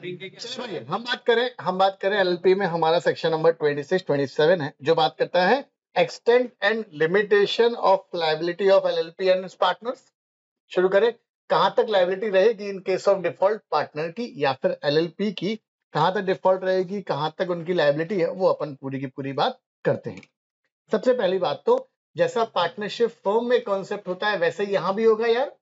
चलिए भाई हम बात करें एलएलपी में हमारा सेक्शन नंबर 26 27 है जो बात करता है extent and limitation of liability of LLP and it's partners. शुरू करें, कहां तक लायबिलिटी रहेगी in case of default partner की या फिर एलएलपी की, कहां तक डिफॉल्ट रहेगी, कहां तक उनकी लायबिलिटी है, वो अपन पूरी की पूरी बात करते हैं। सबसे पहली बात तो जैसा पार्टनरशिप फर्म में कॉन्सेप्ट होता है वैसे ही यहां भी होगा यार।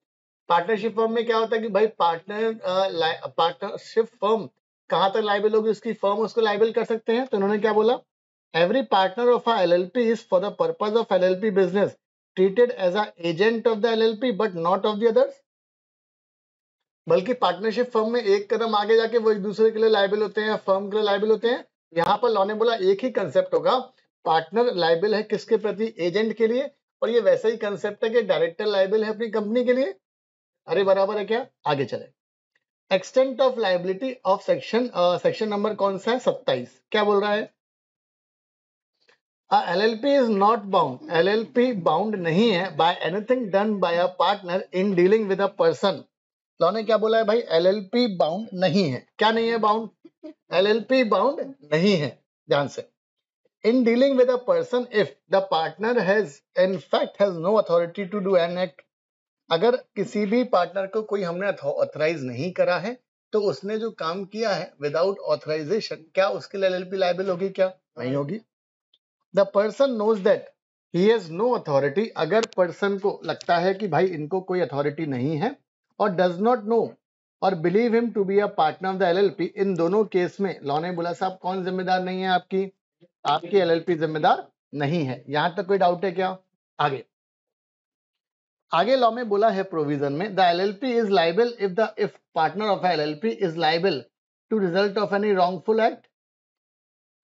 पार्टनरशिप फर्म में क्या होता है कि भाई पार्टनरशिप फर्म कहां तक लाइबल होगी, उसकी फर्म उसको लाइबल कर सकते हैं। तो उन्होंने क्या बोला, every partner of a LLP is for the purpose of LLP business treated as a agent of the LLP but not of the others. बल्कि पार्टनरशिप फर्म में एक कदम आगे जाके वो एक दूसरे के लिए लाइबल होते हैं, फर्म के लिए लाइबल होते हैं। यहाँ पर लॉ ने बोला एक ही कंसेप्ट होगा, पार्टनर लाइबल है किसके प्रति, एजेंट के लिए, और ये वैसा ही कंसेप्ट है कि डायरेक्टर लाइबल है अपनी कंपनी के लिए। अरे बराबर है क्या? आगे चले। Extent of liability of section number कौन सा है? 27। क्या बोल रहा है? LLP is not bound, LLP bound नहीं है by anything done by a partner in dealing with a person. Law ने क्या बोला है भाई? एलएलपी बाउंड नहीं है। क्या नहीं है? बाउंड, एलएलपी बाउंड नहीं है। ध्यान से, in dealing with a person if the partner has in fact has no authority to do an act। अगर किसी भी पार्टनर को कोई हमने ऑथराइज नहीं करा है तो उसने जो काम किया है विदाउट ऑथराइजेशन, क्या उसके लिए एलएलपी लायबल होगी? क्या नहीं होगी। The person knows that he has no authority, अगर पर्सन को लगता है कि भाई इनको कोई अथॉरिटी नहीं है, और डज नॉट नो और believe him to be a partner of the LLP, इन दोनों केस में लॉ ने बोला साहब कौन जिम्मेदार नहीं है? आपकी एलएलपी जिम्मेदार नहीं है। यहां तक कोई डाउट है क्या? आगे लॉ में बोला है प्रोविजन में, the LLP is liable if partner of LLP is liable to result of any wrongful act.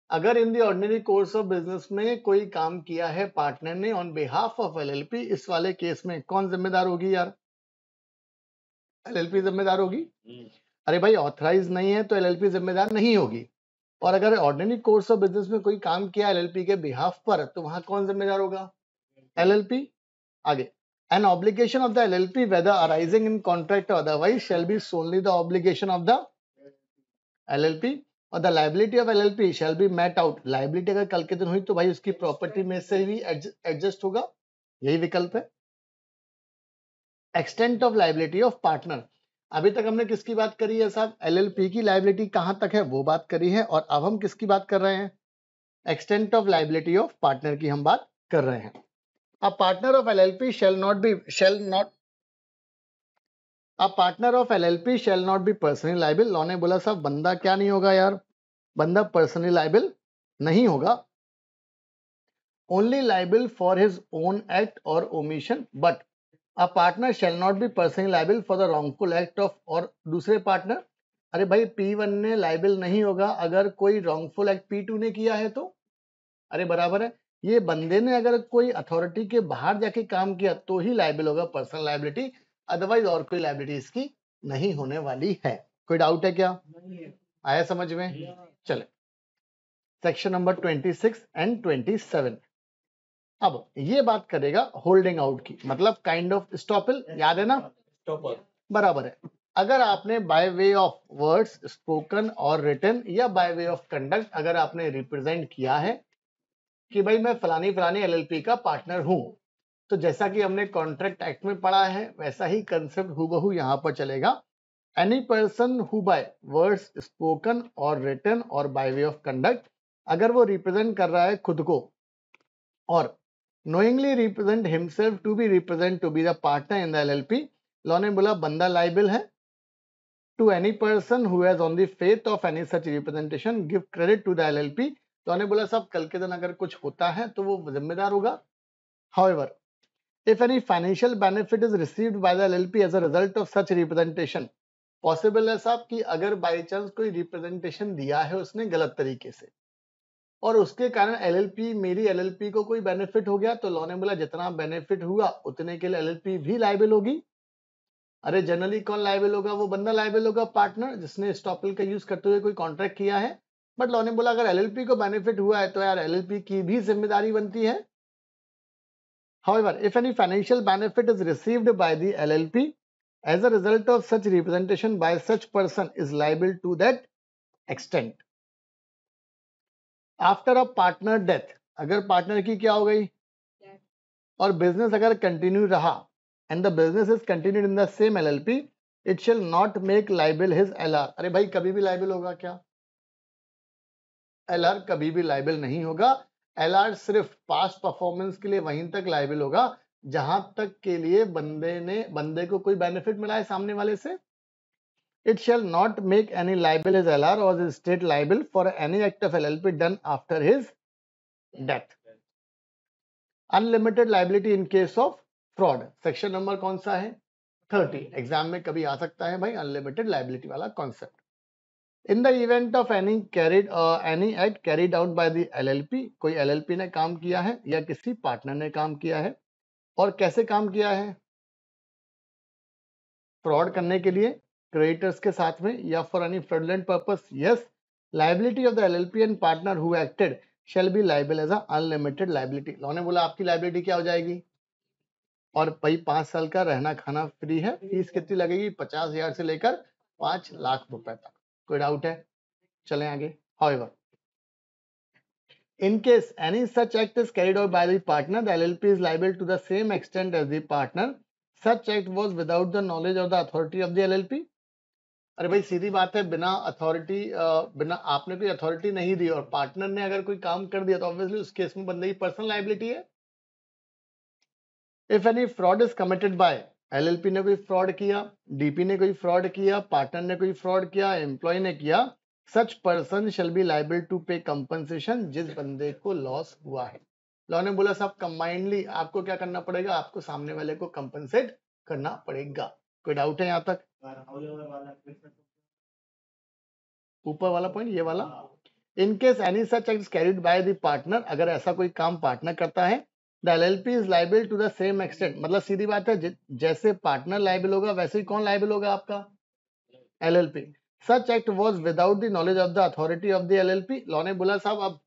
अगर in the ordinary course of business में कोई काम किया है पार्टनर ने ऑन बिहाफ ऑफ एलएलपी, इस वाले केस में कौन जिम्मेदार होगी यार? एलएलपी जिम्मेदार होगी। अरे भाई ऑथराइज नहीं है तो एलएलपी जिम्मेदार नहीं होगी। और अगर ऑर्डिनरी कोर्स ऑफ बिजनेस में कोई काम किया एलएलपी के बिहाफ पर, तो वहां कौन जिम्मेदार होगा? एलएलपी। आगे, an obligation of the LLP whether arising in contract or otherwise shall be solely the obligation of the LLP और the liability of LLP shall be met out। liability अगर कल के दिन हुई तो भाई उसकी प्रॉपर्टी में से भी एडजस्ट होगा, यही विकल्प है। Extent of liability of partner, अभी तक हमने किसकी बात करी है साहब? एलएलपी की लाइबिलिटी कहां तक है वो बात करी है, और अब हम किसकी बात कर रहे हैं? Extent of liability of partner की हम बात कर रहे हैं। A partner of LLP shall not a partner of LLP shall not be personally liable। Law ने बोला साहब बंदा क्या नहीं होगा यार? बंदा पर्सनली लाइबल नहीं होगा, only liable for his own act और omission, but a partner shall not be personally liable for the wrongful act of और दूसरे पार्टनर। अरे भाई P1 ने लाइबल नहीं होगा अगर कोई रॉन्गफुल एक्ट P2 ने किया है तो। अरे बराबर है, ये बंदे ने अगर कोई अथॉरिटी के बाहर जाके काम किया तो ही लाइबल होगा पर्सनल लाइबिलिटी, अदरवाइज और कोई लाइबिलिटी इसकी नहीं होने वाली है। कोई डाउट है क्या? आया समझ में? चले, सेक्शन नंबर 26 एंड 27। अब ये बात करेगा होल्डिंग आउट की, मतलब काइंड ऑफ स्टॉपल, याद है ना? बराबर है। अगर आपने bye way of words spoken और रिटन या बाय वे ऑफ कंडक्ट अगर आपने रिप्रेजेंट किया है कि भाई मैं फलानी फलानी एलएलपी का पार्टनर हूं, तो जैसा कि हमने कॉन्ट्रैक्ट एक्ट में पढ़ा है वैसा ही कंसेप्ट हूबहू यहां पर चलेगा। Any person who by words spoken और रिटन और बाय वे ऑफ कंडक्ट, अगर वो रिप्रेजेंट कर रहा है खुद को और knowingly represent himself to be represent to be the partner in the LLP, law ने बोला बंदा लाइबल है। To any person who has on the faith of any such representation give credit to the LLP, तो उन्होंने बोला साहब कल के दिन अगर कुछ होता है तो वो जिम्मेदार होगा। However, if any financial benefit is received by the LLP as a result of such representation, possible है साहब कि अगर बाई चांस कोई रिप्रेजेंटेशन दिया है उसने गलत तरीके से और उसके कारण एलएलपी मेरी एलएलपी को कोई बेनिफिट हो गया, तो लॉ ने बोला जितना बेनिफिट हुआ उतने के लिए एलएलपी भी लायबल होगी। अरे जनरली कौन लायबल होगा? वो बंदा लायबल होगा, पार्टनर जिसने स्टॉपल का यूज करते हुए कोई कॉन्ट्रैक्ट किया है। बट लॉ ने बोला अगर एलएलपी को बेनिफिट हुआ है तो यार एलएलपी की भी जिम्मेदारी बनती है। However, if any financial benefit is received by the LLP as a result of such representation by such person is liable to that extent. After a partner death, अगर पार्टनर की क्या हो गई और बिजनेस अगर कंटिन्यू रहा and the business is continued in the same LLP, it shall not make liable his LR. अरे भाई कभी भी लाइबल होगा क्या? एलआर कभी भी लाइबल नहीं होगा। एलआर सिर्फ पास्ट परफॉर्मेंस के लिए वहीं तक लाइबल होगा जहां तक के लिए बंदे को कोई बेनिफिट मिला है सामने वाले से। It shall not make any liable his LR or his state liable for any act of LLP done after his death. Unlimited liability in case of fraud. Section number कौन सा है? 30. एग्जाम में कभी आ सकता है भाई अनलिमिटेड लाइबिलिटी वाला concept. In the event of any act carried out by the LLP, कोई LLP ने काम किया है या किसी पार्टनर ने काम किया है, और कैसे काम किया है? फ्रॉड करने के लिए क्रेडिटर्स के साथ में या for any fraudulent purpose, yes, liability of the LLP and partner who acted shall be liable as a unlimited liability. Law ने बोला आपकी लायबिलिटी क्या हो जाएगी? और भाई 5 साल का रहना खाना फ्री है। फीस कितनी लगेगी? 50,000 से लेकर 5 लाख रुपए तक। कोई डाउट है? चलें आगे। However, in case any such act is carried out by the partner, the LLP is liable to the same extent as the partner. Such act was without the knowledge of the authority of the LLP. अरे भाई सीधी बात है, बिना आपने कोई authority नहीं दी और partner ने अगर कोई काम कर दिया तो ऑब्वियसली उस केस में बंदे की पर्सनल लायबिलिटी है। If any fraud is committed by, LLP ने कोई फ्रॉड किया, डीपी ने कोई फ्रॉड किया, पार्टनर ने कोई फ्रॉड किया, एम्प्लॉय ने किया, such person shall be liable to pay compensation जिस बंदे को लॉस हुआ है। लॉ ने बोला साहब कंबाइंडली आपको क्या करना पड़ेगा? आपको सामने वाले को कंपनसेट करना पड़ेगा। कोई डाउट है यहाँ तक? ऊपर वाला पॉइंट, ये वाला, in case any such act carried by the partner, अगर ऐसा कोई काम पार्टनर करता है, the LLP is liable to the same extent. मतलब सीधी बात है, जैसे पार्टनर लायबल होगा वैसे ही कौन लायबल होगा? आपका LLP. Such act was without the knowledge of the authority of the LLP. Law ने बोला साहब अब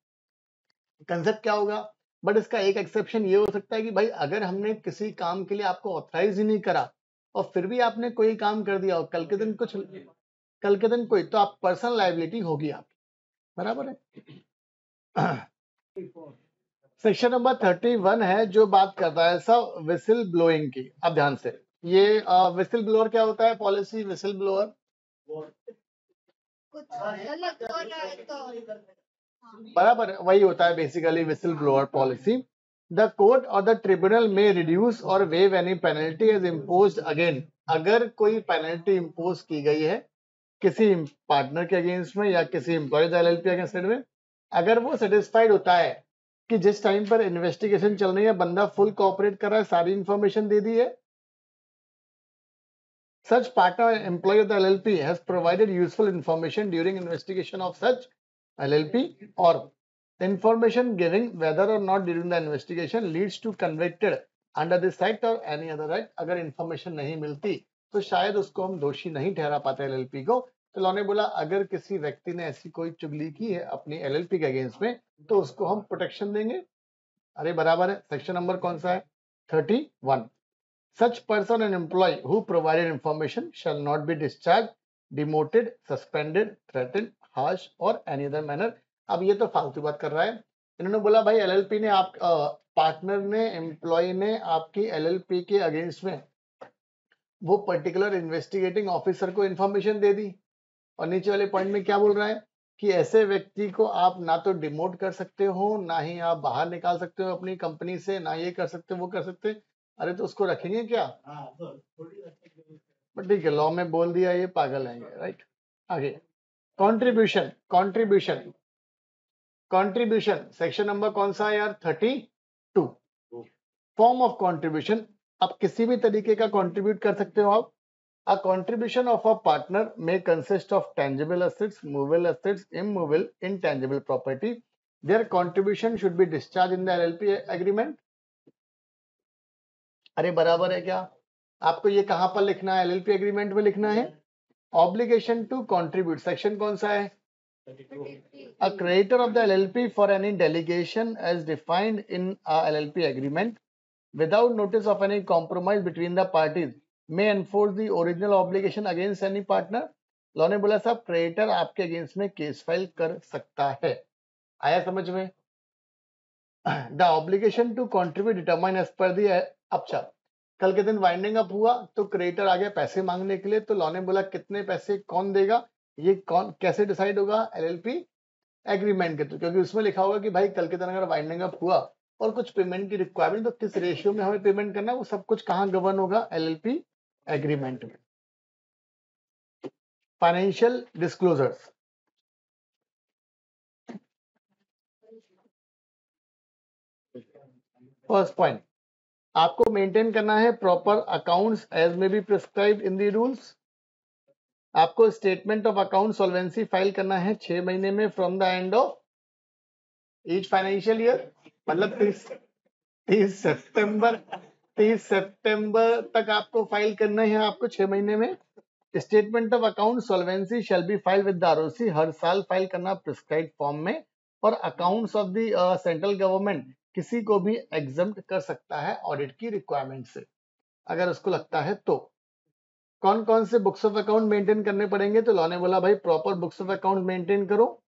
कंसेप्ट क्या होगा? बट इसका एक एक्सेप्शन ये हो सकता है कि भाई अगर हमने किसी काम के लिए आपको ऑथराइज ही नहीं करा और फिर भी आपने कोई काम कर दिया और कल के दिन कोई, तो आप पर्सनल लायबिलिटी होगी आपकी। बराबर है। सेक्शन नंबर 31 है जो बात करता है सब विसिल ब्लोइंग की। अब ध्यान से, ये विसिल ब्लोअर क्या होता है? पॉलिसी विसिल ब्लोअर बराबर वही होता है basically whistle blower policy. The court और द ट्रिब्यूनल में रिड्यूस और wave any penalty is imposed again. अगर कोई पेनल्टी इम्पोज की गई है किसी पार्टनर के अगेंस्ट में या किसी एम्प्लॉय एलएलपी अगेंस्ट में, अगर वो सेटिस्फाइड होता है कि जिस टाइम पर इन्वेस्टिगेशन चल रही है बंदा फुल कोऑपरेट कर रहा है, सारी इंफॉर्मेशन दे दी है, such partner employee of the LLP has provided useful information during investigation of such LLP, or the information given whether or not during the investigation leads to convicted under this act or any other act। अगर information नहीं मिलती तो शायद उसको हम दोषी नहीं ठहरा पाते एलएलपी को। तो लॉ ने बोला अगर किसी व्यक्ति ने ऐसी कोई चुगली की है अपनी एलएलपी के अगेंस्ट में तो उसको हम प्रोटेक्शन देंगे। अरे बराबर है। सेक्शन नंबर कौन सा है? 31। Such person and employee who provided information shall not be discharged, demoted, suspended, threatened, harsh or any other manner। अब ये तो फालतू बात कर रहा है। इन्होंने बोला भाई एलएलपी ने आप पार्टनर ने एम्प्लॉय ने आपकी एलएलपी के अगेंस्ट में वो पर्टिकुलर इन्वेस्टिगेटिंग ऑफिसर को इंफॉर्मेशन दे दी, और नीचे वाले पॉइंट में क्या बोल रहा है कि ऐसे व्यक्ति को आप ना तो डिमोट कर सकते हो, ना ही आप बाहर निकाल सकते हो अपनी कंपनी से, ना ये कर सकते वो कर सकते। अरे तो उसको रखेंगे क्या? बट ठीक है, लॉ में बोल दिया, ये पागल है ये, राइट। आगे कंट्रीब्यूशन सेक्शन नंबर कौन सा है यार? 32। फॉर्म ऑफ कंट्रीब्यूशन, आप किसी भी तरीके का कंट्रीब्यूट कर सकते हो आप। A contribution of a partner may consist of tangible assets, movable assets, immovable, intangible property. Their contribution should be discharged in the LLP agreement। अरे बराबर है क्या? आपको ये कहां पर लिखना है? एलएलपी एग्रीमेंट में लिखना है। ऑब्लिगेशन टू कंट्रीब्यूट सेक्शन कौन सा है? A creditor of the LLP for any delegation as defined in a LLP agreement without notice of any compromise between the parties may enforce the original obligation against any partner. Law ने बोला साहब creditor आपके against में case file कर सकता है। आया समझ में? The obligation to contribute determine as per the. अच्छा, कल के दिन वाइंडिंग अप हुआ तो क्रेडिटर आ गया पैसे मांगने के लिए, तो लॉ ने बोला कितने पैसे कौन देगा, ये कौन कैसे डिसाइड होगा? एलएलपी एग्रीमेंट के थ्रू, क्योंकि उसमें लिखा होगा कि भाई कल के दिन अगर वाइंडिंग अप हुआ और कुछ पेमेंट की रिक्वायरमेंट, तो किस रेशियो में हमें पेमेंट करना है, वो सब कुछ कहाँ गवर्न होगा? एलएलपी एग्रीमेंट में। फाइनेंशियल डिस्क्लोजर्स, फर्स्ट पॉइंट, आपको मेंटेन करना है प्रॉपर अकाउंट्स एज में be prescribed in the rules. आपको statement of account solvency file करना है 6 महीने में from the end of each financial year, मतलब 30 सितंबर तक आपको फाइल करना है, आपको 6 महीने में। Statement of account solvency shall be file with the ROC, हर साल फाइल करना प्रिस्क्राइब्ड फॉर्म में। और accounts of the central government किसी को भी एग्जम्प्ट कर सकता है ऑडिट की रिक्वायरमेंट से, अगर उसको लगता है तो। कौन कौन से बुक्स ऑफ अकाउंट मेंटेन करने पड़ेंगे? तो लॉ ने बोला भाई proper books of account maintain करो।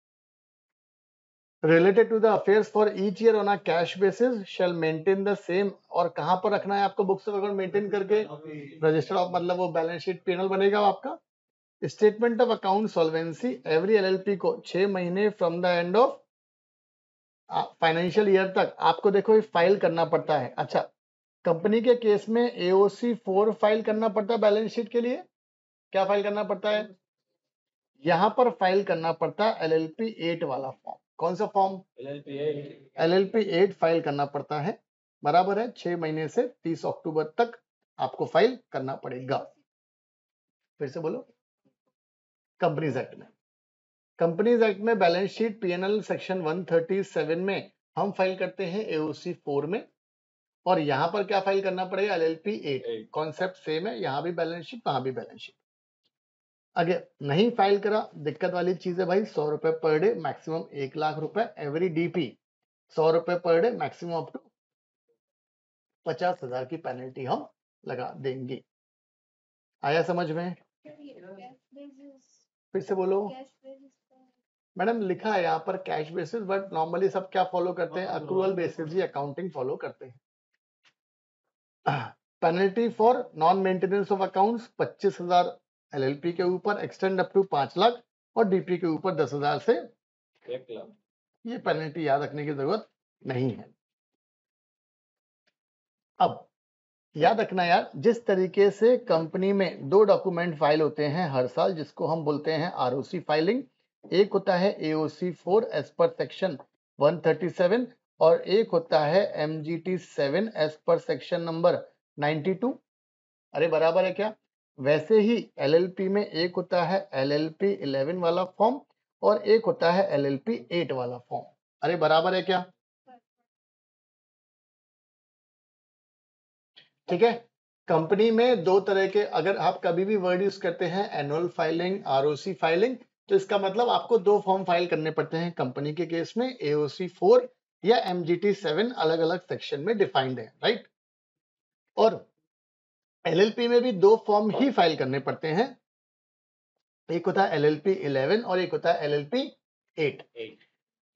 Related to the affairs for each year on a cash basis shall maintain the same. और कहां पर रखना है आपको बुक्स ऑफ अकाउंट मेंटेन करके? रजिस्टर ऑफ, मतलब वो बैलेंस शीट पेनल बनेगा आपका। Statement of account solvency every LLP को 6 महीने from the end of financial year तक आपको देखो फाइल करना पड़ता है। अच्छा, कंपनी के केस में एओसी 4 फाइल करना पड़ता है बैलेंस शीट के लिए। क्या फाइल करना पड़ता है? यहां पर फाइल करना पड़ता है एलएलपी 8 वाला फॉर्म। कौन सा फॉर्म? एलएलपी 8 फाइल करना पड़ता है, बराबर है। 6 महीने से 30 अक्टूबर तक आपको फाइल करना पड़ेगा। फिर से बोलो। कंपनीज एक्ट में, कंपनीज एक्ट में बैलेंस शीट पीएनएल सेक्शन 137 में हम फाइल करते हैं एओसी 4 में, और यहां पर क्या फाइल करना पड़ेगा? एलएलपी 8। कॉन्सेप्ट सेम है, यहां भी बैलेंस शीट, वहां भी बैलेंस शीट। अगर नहीं फाइल करा, दिक्कत वाली चीज है भाई, 100 रुपए पर डे, मैक्सिमम 1 लाख रुपए एवरी डीपी। 100 रुपए per day, maximum up to 50,000 की पेनल्टी हम लगा देंगे। आया समझ में? फिर से बोलो। मैडम लिखा है यहाँ पर कैश बेसिस, बट नॉर्मली सब क्या फॉलो करते हैं? अक्रूवल बेसिस ही अकाउंटिंग फॉलो करते हैं। Penalty for non maintenance of accounts 25,000 LLP के ऊपर, एक्सटेंड अप टू 5 लाख, और डीपी के ऊपर 10,000 से 1 लाख। ये पेनल्टी याद रखने की जरूरत नहीं है। अब याद रखना यार, जिस तरीके से कंपनी में 2 डॉक्यूमेंट फाइल होते हैं हर साल, जिसको हम बोलते हैं आरओसी फाइलिंग। एक होता है एओसी 4 एज पर सेक्शन 137, और एक होता है MGT 7 as per section number 92। अरे बराबर है क्या? वैसे ही एलएलपी में एक होता है एलएलपी 11 वाला फॉर्म, और एक होता है एलएलपी 8 वाला फॉर्म। अरे बराबर है क्या? ठीक है। कंपनी में 2 तरह के, अगर आप कभी भी वर्ड यूज करते हैं एनुअल फाइलिंग, आरओसी फाइलिंग, तो इसका मतलब आपको 2 फॉर्म फाइल करने पड़ते हैं कंपनी के केस में। एओसी 4 या एमजीटी 7 अलग अलग सेक्शन में डिफाइंड है, राइट। और एलएलपी में भी 2 फॉर्म ही फाइल करने पड़ते हैं, एक होता है एलएलपी 11 और एक होता है एलएलपी 8।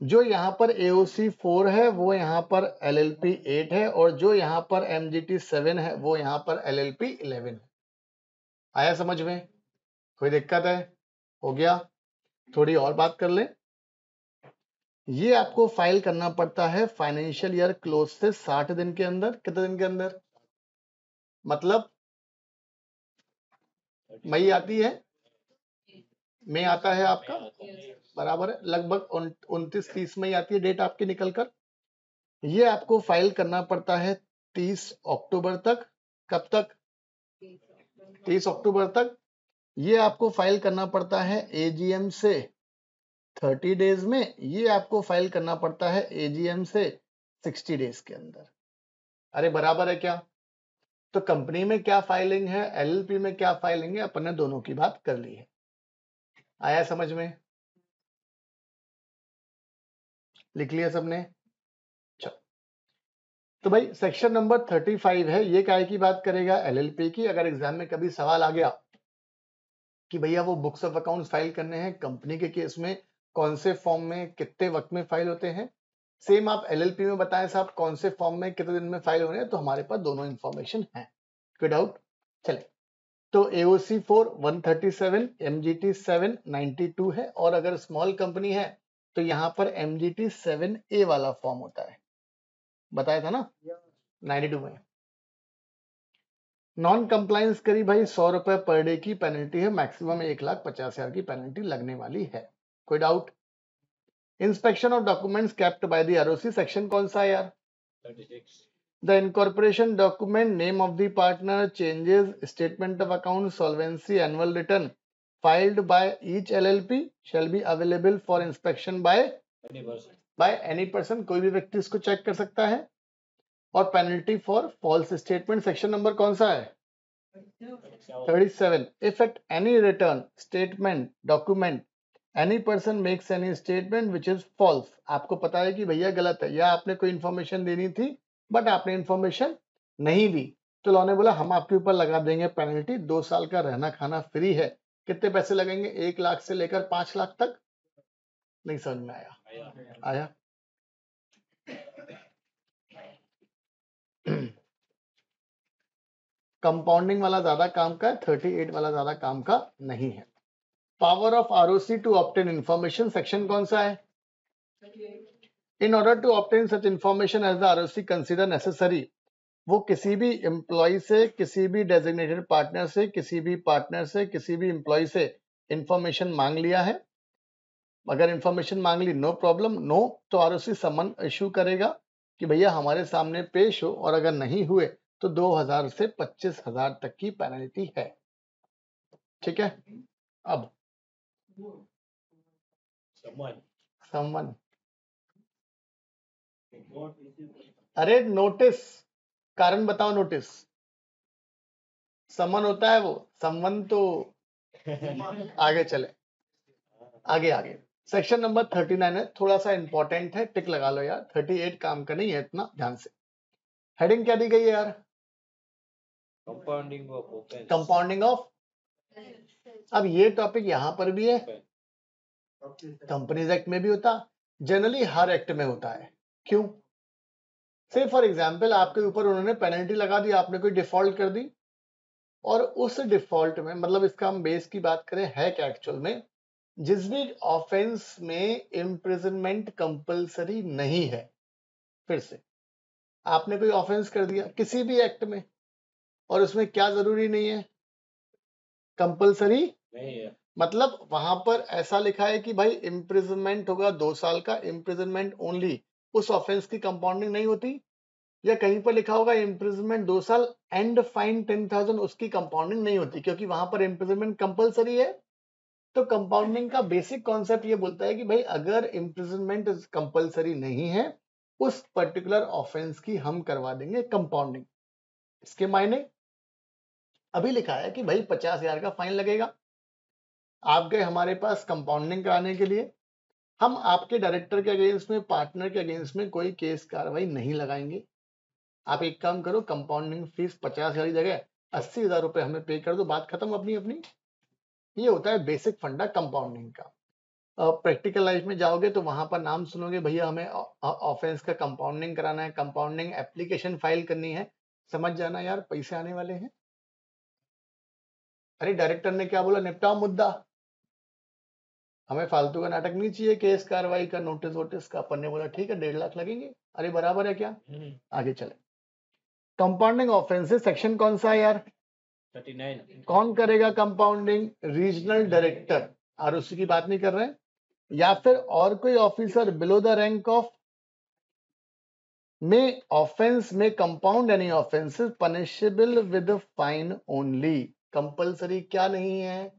जो यहाँ पर एओसी 4 है वो यहाँ पर एलएलपी 8 है, और जो यहाँ पर एमजीटी 7 है वो यहाँ पर एलएलपी 11 है। आया समझ में? कोई दिक्कत है? हो गया? थोड़ी और बात कर ले। ये आपको फाइल करना पड़ता है फाइनेंशियल ईयर क्लोज से 60 दिन के अंदर। कितने दिन के अंदर? मतलब मई आती है, मई आता है आपका, बराबर है, लगभग 29-30 मई आती है डेट आपकी निकल कर। ये आपको फाइल करना पड़ता है 30 अक्टूबर तक। कब तक? 30 अक्टूबर तक। ये आपको फाइल करना पड़ता है एजीएम से 30 डेज में। ये आपको फाइल करना पड़ता है एजीएम से 60 डेज के अंदर। अरे बराबर है क्या? तो कंपनी में क्या फाइलिंग है, एलएलपी में क्या फाइलिंग है, अपन ने दोनों की बात कर ली है। आया समझ में? लिख लिया सबने? चलो, तो भाई सेक्शन नंबर 35 है, ये काय की बात करेगा, एलएलपी की। अगर एग्जाम में कभी सवाल आ गया कि भैया वो बुक्स ऑफ अकाउंट्स फाइल करने हैं कंपनी के केस में, कौन से फॉर्म में कितने वक्त में फाइल होते हैं, सेम आप एलएलपी में बताएं साहब कौन से फॉर्म में कितने दिन में फाइल होने हैं, तो हमारे पास दोनों इंफॉर्मेशन है। कोई डाउट? चले, तो एओसी 4 137, एमजीटी 7 92 है, और अगर स्मॉल कंपनी है तो यहाँ पर एमजीटी 7A वाला फॉर्म होता है, बताया था ना 92 में। नॉन कंप्लायंस करी भाई 100 रुपए पर डे की पेनल्टी है, मैक्सिमम 1,50,000 की पेनल्टी लगने वाली है। कोई doubt? Inspection of documents kept by the ROC, section कौन सा है यार? 36. The incorporation document, name of the partner, changes, statement of account, solvency, annual return filed by each LLP shall be available for inspection by any person, कोई भी व्यक्ति इसको check कर सकता है। और penalty for false statement, section number कौन सा है? 37। If at any return statement document any person makes any statement which is false, आपको पता है कि भैया गलत है, या आपने कोई इंफॉर्मेशन देनी थी बट आपने इंफॉर्मेशन नहीं दी, तो लॉ ने बोला हम आपके ऊपर लगा देंगे पेनल्टी, 2 साल का रहना खाना फ्री है। कितने पैसे लगेंगे? 1 लाख से लेकर 5 लाख तक। नहीं समझ में आया? कंपाउंडिंग वाला ज्यादा काम का है, 38 वाला ज्यादा काम का नहीं है। Power of ROC to obtain information, section कौन सा है? In order to obtain such information as the ROC consider necessary, वो किसी भी एम्प्लॉय से, किसी भी डेजिग्नेटेड पार्टनर से, किसी भी पार्टनर से, किसी भी एम्प्लॉय से इंफॉर्मेशन मांग लिया है, अगर इंफॉर्मेशन मांग ली नो प्रॉब्लम, नो तो आरओसी समन इशू करेगा कि भैया हमारे सामने पेश हो, और अगर नहीं हुए तो 2,000 से 25,000 तक की पेनल्टी है। ठीक है, अब समन, अरे नोटिस, कारण बताओ नोटिस, समन होता है वो, समन तो आगे चले, आगे सेक्शन नंबर 39 है, थोड़ा सा इंपॉर्टेंट है, टिक लगा लो यार, 38 काम का नहीं है इतना, ध्यान से। हेडिंग क्या दी गई है यार? Compounding of offence. Compounding of, अब ये टॉपिक यहां पर भी है, कंपनीज एक्ट में भी होता, जनरली हर एक्ट में होता है। क्यों? से फॉर एग्जांपल आपके ऊपर उन्होंने पेनल्टी लगा दी, आपने कोई डिफॉल्ट कर दी, और उस डिफॉल्ट में, मतलब इसका हम बेस की बात करें है क्या एक्चुअल में, जिस भी ऑफेंस में इम्प्रिजनमेंट कंपलसरी नहीं है, फिर से आपने कोई ऑफेंस कर दिया किसी भी एक्ट में, और उसमें क्या जरूरी नहीं है, कंपलसरी नहीं है, मतलब वहां पर ऐसा लिखा है कि भाई इम्प्रिजनमेंट होगा 2 साल का, इम्प्रिजनमेंट ओनली, उस ऑफेंस की कंपाउंडिंग नहीं होती, या कहीं पर लिखा होगा इम्प्रिजनमेंट 2 साल एंड फाइन 10,000, उसकी कंपाउंडिंग नहीं होती, क्योंकि वहां पर इम्प्रिजनमेंट कंपलसरी है। तो कंपाउंडिंग का बेसिक कॉन्सेप्ट ये बोलता है कि भाई अगर इम्प्रिजनमेंट कंपलसरी नहीं है, उस पर्टिकुलर ऑफेंस की हम करवा देंगे कंपाउंडिंग। इसके मायने अभी लिखा है कि भाई 50,000 का फाइन लगेगा, आप गए हमारे पास कंपाउंडिंग कराने के लिए, हम आपके डायरेक्टर के अगेंस्ट में, पार्टनर के अगेंस्ट में कोई केस कार्रवाई नहीं लगाएंगे। आप एक काम करो, कंपाउंडिंग फीस 50,000 की जगह 80,000 रुपए हमें पे कर दो, बात खत्म अपनी अपनी। ये होता है बेसिक फंडा कंपाउंडिंग का। प्रैक्टिकल लाइफ में जाओगे तो वहां पर नाम सुनोगे, भैया हमें ऑफेंस का कंपाउंडिंग कराना है, कंपाउंडिंग एप्लीकेशन फाइल करनी है, समझ जाना यार पैसे आने वाले हैं। अरे डायरेक्टर ने क्या बोला, निपटाओ मुद्दा, हमें फालतू का नाटक नहीं चाहिए, केस कार्रवाई का, नोटिस वोटिस का। अपन ने बोला ठीक है 1.5 लाख लगेंगे, अरे बराबर है क्या। आगे चले, कंपाउंडिंग ऑफेंसेस, सेक्शन कौन सा है यार? 39. कौन करेगा कंपाउंडिंग? रीजनल डायरेक्टर, आरओसी की बात नहीं कर रहे हैं, या फिर और कोई officer below the rank of में ऑफेंस में compound any offences punishable with fine only. Compulsory क्या नहीं है?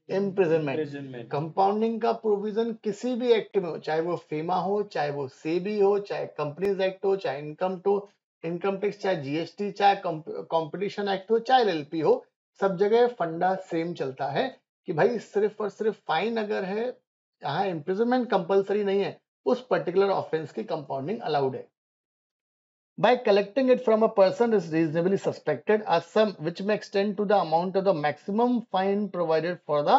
इम्प्रिजनमेंट। कंपाउंडिंग का प्रोविजन किसी भी एक्ट में हो, चाहे वो फेमा हो, चाहे वो सेबी हो, चाहे कंपनीज एक्ट हो, चाहे इनकम टैक्स, चाहे जीएसटी, चाहे कंपटीशन एक्ट हो, चाहे एलएलपी हो, सब जगह फंडा सेम चलता है कि भाई सिर्फ और सिर्फ फाइन अगर है, यहाँ इम्प्रिजनमेंट कंपलसरी नहीं है, उस पर्टिकुलर ऑफेंस की कंपाउंडिंग अलाउड है। by collecting it from a person is reasonably suspected a sum which may extend to the amount of the maximum fine provided for the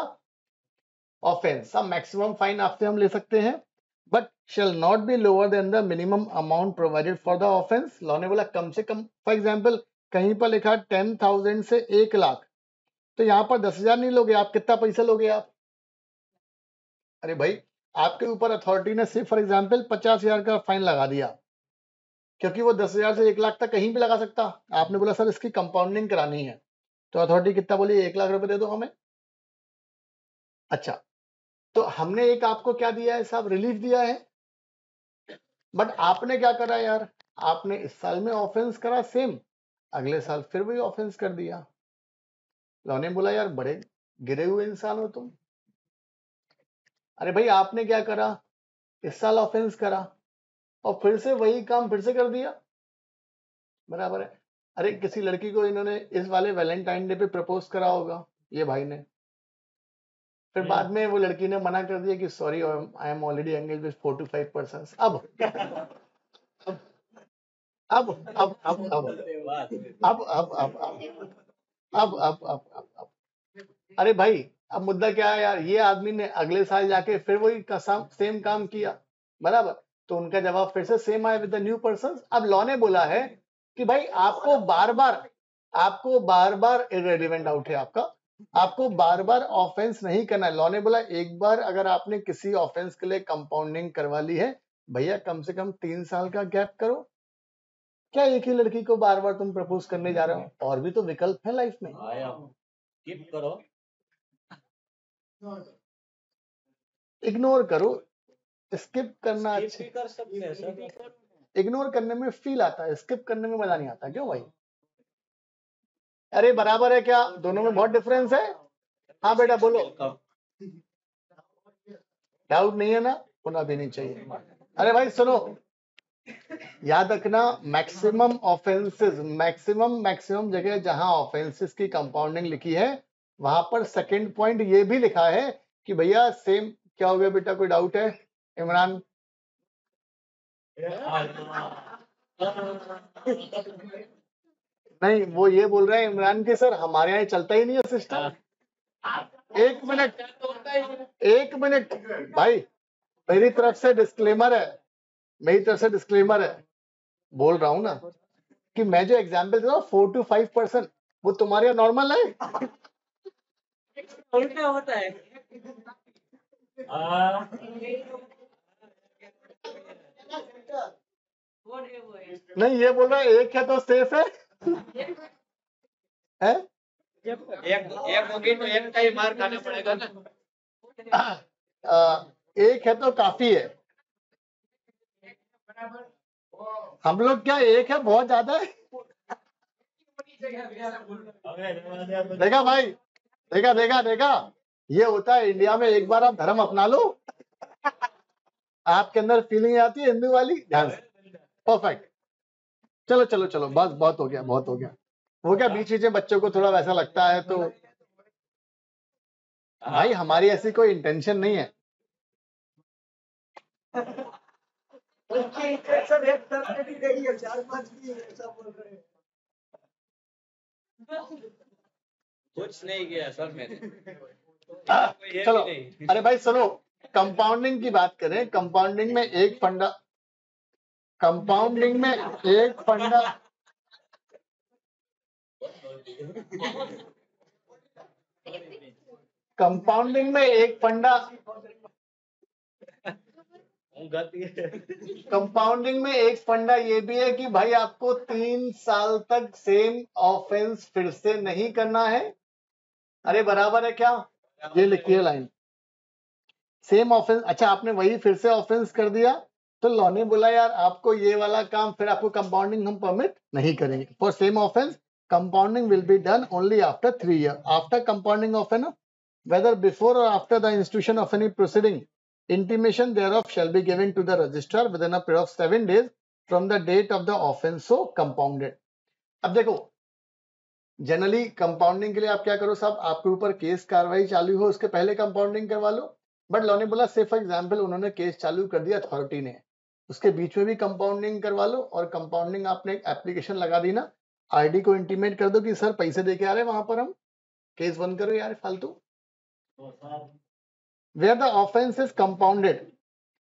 offense. Some maximum fine आपसे हम ले सकते हैं, but shall not be lower than the minimum amount provided for the offense. Law ने बोला कम से कम, for example कहीं पर लिखा 10,000 से 1 लाख, तो यहाँ पर 10,000 नहीं लोगे आप, कितना पैसा लोगे आप? अरे भाई आपके ऊपर अथॉरिटी ने सिर्फ फॉर एग्जाम्पल 50,000 का फाइन लगा दिया, क्योंकि वो 10,000 से 1 लाख तक कहीं भी लगा सकता। आपने बोला सर इसकी कंपाउंडिंग करानी है, तो अथॉरिटी कितना बोली, 1 लाख रुपए दे दो हमें। अच्छा, तो हमने एक आपको क्या दिया है साहब, रिलीफ दिया है, बट आपने क्या करा यार, आपने इस साल में ऑफेंस करा सेम, अगले साल फिर वही ऑफेंस कर दिया। लॉ ने बोला यार बड़े गिरे हुए इंसान हो तुम। अरे भाई आपने क्या करा, इस साल ऑफेंस करा और फिर से वही काम फिर से कर दिया, बराबर है। अरे किसी लड़की को इन्होंने इस वाले वैलेंटाइन डे पे प्रपोज करा होगा ये भाई ने, फिर बाद में वो लड़की ने मना कर दिया कि sorry I am already engage with 4 to 5 persons. अब अब अब अब अब अब अब अब अब अरे भाई अब मुद्दा क्या है यार, ये आदमी ने अगले साल जाके फिर वही सेम काम किया, बराबर, तो उनका जवाब फिर से सेम आया विद द न्यू पर्सन। अब लॉ ने बोला है कि भाई आपको बार बार इररिलेवेंट आउट है आपको बार बार ऑफेंस नहीं करना है। लॉ ने बोला एक बार अगर आपने किसी ऑफेंस के लिए कंपाउंडिंग करवा ली है, भैया कम से कम 3 साल का गैप करो। क्या एक ही लड़की को बार बार तुम प्रपोज करने जा रहे हो, और भी तो विकल्प है लाइफ में। स्किप करो, इग्नोर करो, स्किप करना स्किप अच्छा, भी कर सकते हैं सर। इग्नोर करने में फील आता है, स्किप करने में मजा नहीं आता, क्यों भाई? अरे बराबर है क्या, दोनों में बहुत डिफरेंस है। हाँ बेटा बोलो, डाउट नहीं है ना, होना भी नहीं चाहिए। अरे भाई सुनो, याद रखना मैक्सिमम ऑफेंसेस, मैक्सिमम जगह जहां ऑफेंसेस की कंपाउंडिंग लिखी है वहां पर सेकंड पॉइंट ये भी लिखा है कि भैया सेम। क्या हो गया बेटा, कोई डाउट है इमरान? नहीं, वो ये बोल रहे हैं इमरान के सर हमारे यहाँ चलता ही नहीं है सिस्टम। एक मिनट भाई, मेरी तरफ से डिस्क्लेमर है, बोल रहा हूँ ना कि मैं जो एग्जाम्पल दे रहा हूँ 4 to 5%, वो तुम्हारे यहाँ नॉर्मल है। उल्टा होता है। नहीं ये बोल रहा है एक है तो सेफ है, हैं? एक होगी तो एक का ही मार खाना पड़ेगा ना। एक है तो काफी है, हम लोग क्या एक है बहुत ज्यादा है। देखा भाई, देखा ये होता है इंडिया में, एक बार आप धर्म अपना लो आपके अंदर फीलिंग आती है हिंदू वाली, ध्यान से, परफेक्ट। चलो बस बहुत हो गया वो क्या बीच बीच में बच्चों को थोड़ा वैसा लगता है, तो भाई हमारी ऐसी कोई इंटेंशन नहीं है। कुछ नहीं किया सर मैंने। चलो अरे भाई सुनो, कंपाउंडिंग की बात करें, कंपाउंडिंग में एक फंडा कंपाउंडिंग में एक फंडा ये भी है कि भाई आपको 3 साल तक सेम ऑफेंस फिर से नहीं करना है। अरे बराबर है क्या, ये लिखिए लाइन, सेम ऑफेंस। अच्छा आपने वही फिर से ऑफेंस कर दिया, तो लॉ ने बोला यार आपको ये वाला काम फिर आपको कंपाउंडिंग हम परमिट नहीं करेंगे। For same offense compounding will be done only after 3 years after compounding of an, whether before or after the institution of any proceeding, intimation thereof shall be given to the registrar within a period of 7 days from the date of the offence so compounded। अब देखो generally compounding के लिए आप क्या करो साहब, आपके ऊपर केस कार्रवाई चालू हो उसके पहले कंपाउंडिंग करवा लो, बट लॉ ने बोला से फॉर एग्जाम्पल उन्होंने केस चालू कर दिया अथॉरिटी ने, उसके बीच में भी कंपाउंडिंग करवा लो, और कंपाउंडिंग आपने एक एप्लीकेशन लगा दी ना, आरडी को इंटीमेट कर दो कि सर पैसे दे के आ रहे हैं वहां पर, हम केस बंद करो यार फालतू। Where the offense is compounded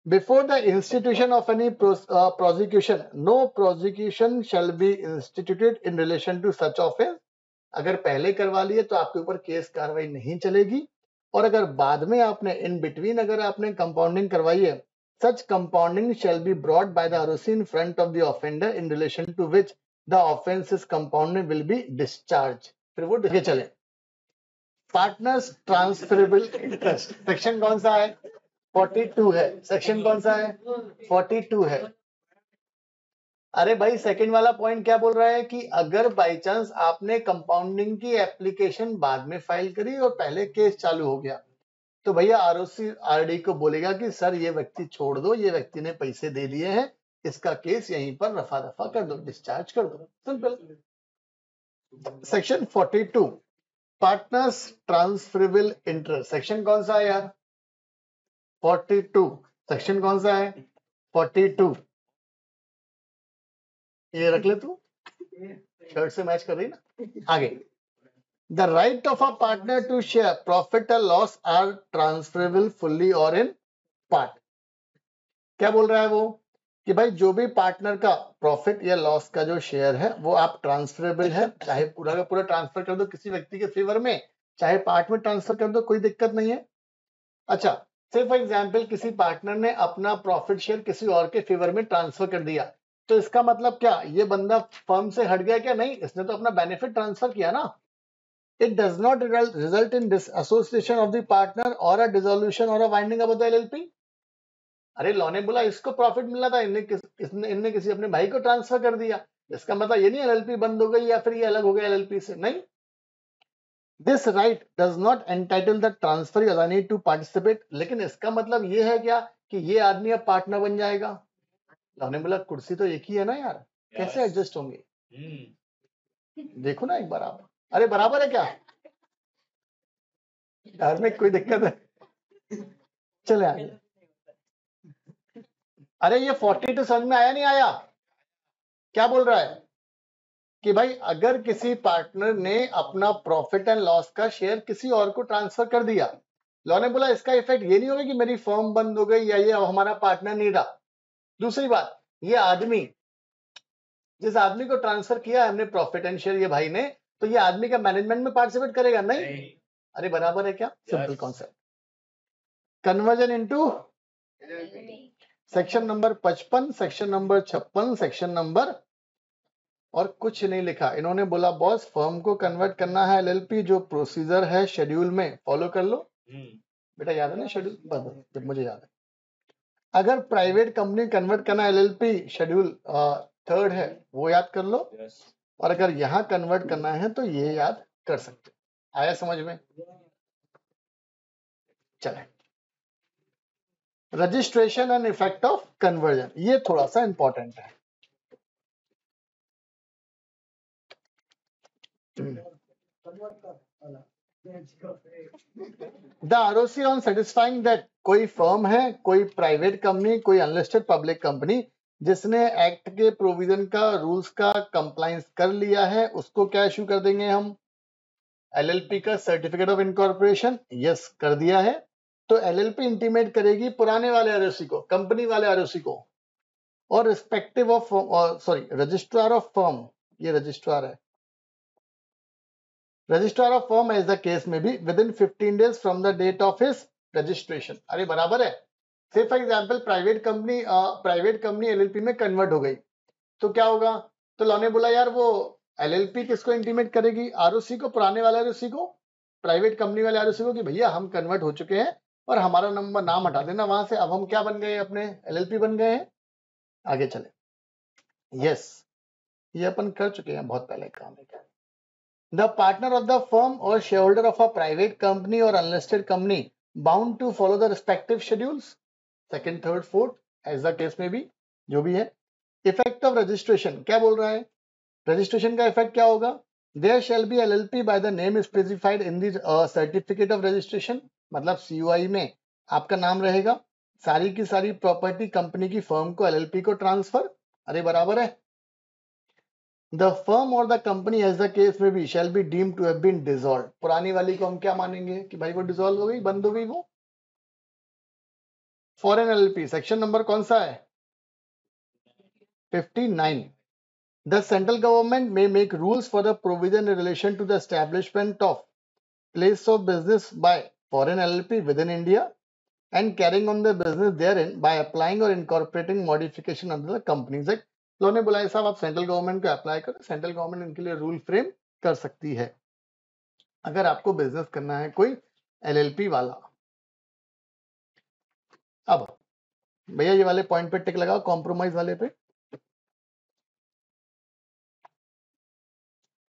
before the institution of any prosecution, no prosecution shall be instituted in relation to such offense. अगर पहले करवा लिए तो आपके ऊपर केस कार्रवाई नहीं चलेगी, और अगर बाद में आपने इन बिटवीन अगर आपने कंपाउंडिंग करवाई है, such compounding shall be brought by the ROC in front of the offender in relation to which the offense is compounded will be discharged। फिर वो देखे चले। पार्टनर्स ट्रांसफरेबल इंटरेस्ट सेक्शन कौन सा है? 42 है। सेक्शन कौन सा है? 42 है। अरे भाई सेकंड वाला पॉइंट क्या बोल रहा है कि अगर बाई चांस आपने कंपाउंडिंग की एप्लीकेशन बाद में फाइल करी और पहले केस चालू हो गया, तो भैया आरओसी आरडी को बोलेगा कि सर ये व्यक्ति छोड़ दो, ये व्यक्ति ने पैसे दे दिए हैं, इसका केस यहीं पर रफा दफा कर दो, डिस्चार्ज कर दो, simple. Section 42 partners transferable interest, section कौन सा है यार? 42। सेक्शन कौन सा है? 42। ये रख ले तू, शर्ट से मैच कर रही ना। आगे, the right of a partner to share profit or loss are transferable fully or in part। क्या बोल रहा है वो कि भाई जो भी पार्टनर का प्रॉफिट या लॉस का जो शेयर है वो आप ट्रांसफरेबल है, चाहे पूरा का पूरा ट्रांसफर कर दो किसी व्यक्ति के फेवर में, चाहे पार्ट में ट्रांसफर कर दो, कोई दिक्कत नहीं है। अच्छा, से फॉर एग्जाम्पल किसी पार्टनर ने अपना प्रॉफिट शेयर किसी और के फेवर में ट्रांसफर कर दिया, तो इसका मतलब क्या ये बंदा फर्म से हट गया क्या? नहीं, इसने तो अपना बेनिफिट ट्रांसफर किया ना। It does not result in disassociation of the partner or a dissolution or a winding up of the LLP। अरे लॉ ने बोला इसको प्रॉफिट मिला था, इनने किसी अपने भाई को ट्रांसफर कर दिया, इसका मतलब ये नहीं एलएलपी बंद हो गई या फिर ये अलग हो गया एलएलपी से, नहीं। This right does not entitle the transfer अलानी टू पार्टिसिपेट। लेकिन इसका मतलब ये है क्या कि ये आदमी अब पार्टनर बन जाएगा? लॉ ने बोला कुर्सी तो एक ही है ना यार, कैसे एडजस्ट होंगे? देखो ना एक बार आप, अरे बराबर है क्या? यार में कोई दिक्कत है? चले आगे। अरे ये 42 समझ में आया नहीं आया? क्या बोल रहा है कि भाई अगर किसी पार्टनर ने अपना प्रॉफिट एंड लॉस का शेयर किसी और को ट्रांसफर कर दिया, लॉ ने बोला इसका इफेक्ट ये नहीं होगा कि मेरी फर्म बंद हो गई या ये अब हमारा पार्टनर नहीं रहा। दूसरी बात, ये आदमी जिस आदमी को ट्रांसफर किया हमने प्रॉफिट एंड शेयर ये भाई ने, तो ये आदमी का मैनेजमेंट में पार्टिसिपेट करेगा? नहीं। अरे बराबर है क्या? Simple concept. Conversion into section number 55, section number 56, section number, और कुछ नहीं लिखा। इन्होंने बोला बॉस फर्म को कन्वर्ट करना है एलएलपी, जो प्रोसीजर है शेड्यूल में फॉलो कर लो। बेटा याद है ना शेड्यूल? बस जब मुझे याद है। अगर प्राइवेट कंपनी कन्वर्ट करना एलएलपी, शेड्यूल 3 है वो याद कर लो, और अगर यहाँ कन्वर्ट करना है तो ये याद कर सकते। आया समझ में? चले, registration and effect of conversion, ये थोड़ा सा इंपॉर्टेंट है। The ROC on satisfying that कोई फर्म है, कोई प्राइवेट कंपनी, कोई अनलिस्टेड पब्लिक कंपनी जिसने एक्ट के प्रोविजन का, रूल्स का कंप्लायंस कर लिया है, उसको क्या इशू कर देंगे हम? एलएलपी का सर्टिफिकेट ऑफ इनकॉर्पोरेशन। यस, कर दिया है तो एलएलपी इंटीमेट करेगी पुराने वाले आरओसी को, कंपनी वाले आरओसी को, और respective of sorry registrar of firm, ये रजिस्ट्रार है, registrar of firm as the case में भी within 15 days from the date of his registration. अरे बराबर है। से for example private company LLP में कन्वर्ट हो गई तो क्या होगा? तो लॉ ने बोला यार वो एलएलपी किसको इंटीमेट करेगी? आरओसी को, पुराने वाले आरओसी को, प्राइवेट कंपनी वाले आरओसी को, कि भैया हम कन्वर्ट हो चुके हैं और हमारा नाम हटा देना वहां से, अब हम क्या बन गए? अपने एलएलपी बन गए हैं। आगे चले। यस, ये अपन कर चुके हैं बहुत पहले काम है। The partner of the firm or shareholder of a private company or unlisted company bound to follow the respective schedules, second, third, fourth, as the case may be, जो भी है। Effect of registration, क्या बोल रहा है? Registration का effect क्या होगा? There shall be LLP by the name specified in the certificate of registration, मतलब COI में आपका नाम रहेगा, सारी की सारी प्रॉपर्टी कंपनी की फर्म को एलएलपी को ट्रांसफर, अरे बराबर है। द फर्म और the company as the case में be shall be deemed to have been dissolve. पुरानी वाली को हम क्या मानेंगे कि भाई वो डिसॉल्व हो गई, बंद हो गई वो। फॉरेन एलएलपी सेक्शन नंबर कौन सा है? 59। The central government may make rules for the provision in relation to the establishment of place of business by foreign LLP within India and carrying on the business therein by applying or incorporating modification under the Companies Act। लोगों ने बुलाया साहब आप central government को apply करो, central government इनके लिए rule frame कर सकती है अगर आपको बिजनेस करना है कोई एलएलपी वाला। अब भैया ये वाले पॉइंट पे टिक लगाओ, कॉम्प्रोमाइज वाले पे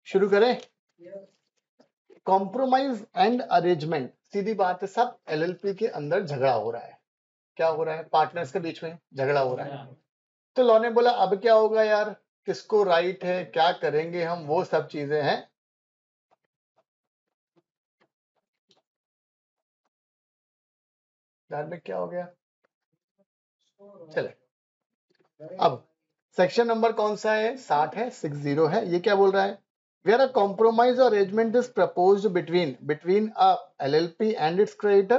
शुरू करें। कॉम्प्रोमाइज एंड अरेंजमेंट, सीधी बात है सब एलएलपी के अंदर झगड़ा हो रहा है। क्या हो रहा है? पार्टनर्स के बीच में झगड़ा हो रहा है। तो लॉ ने बोला अब क्या होगा यार, किसको राइट है, क्या करेंगे हम, वो सब चीजें हैं। यार में क्या हो गया, चले अब सेक्शन नंबर कौन सा है? 60 है, 60 है। ये क्या बोल रहा है? Where a compromise or arrangement is proposed between a LLP and its creditor।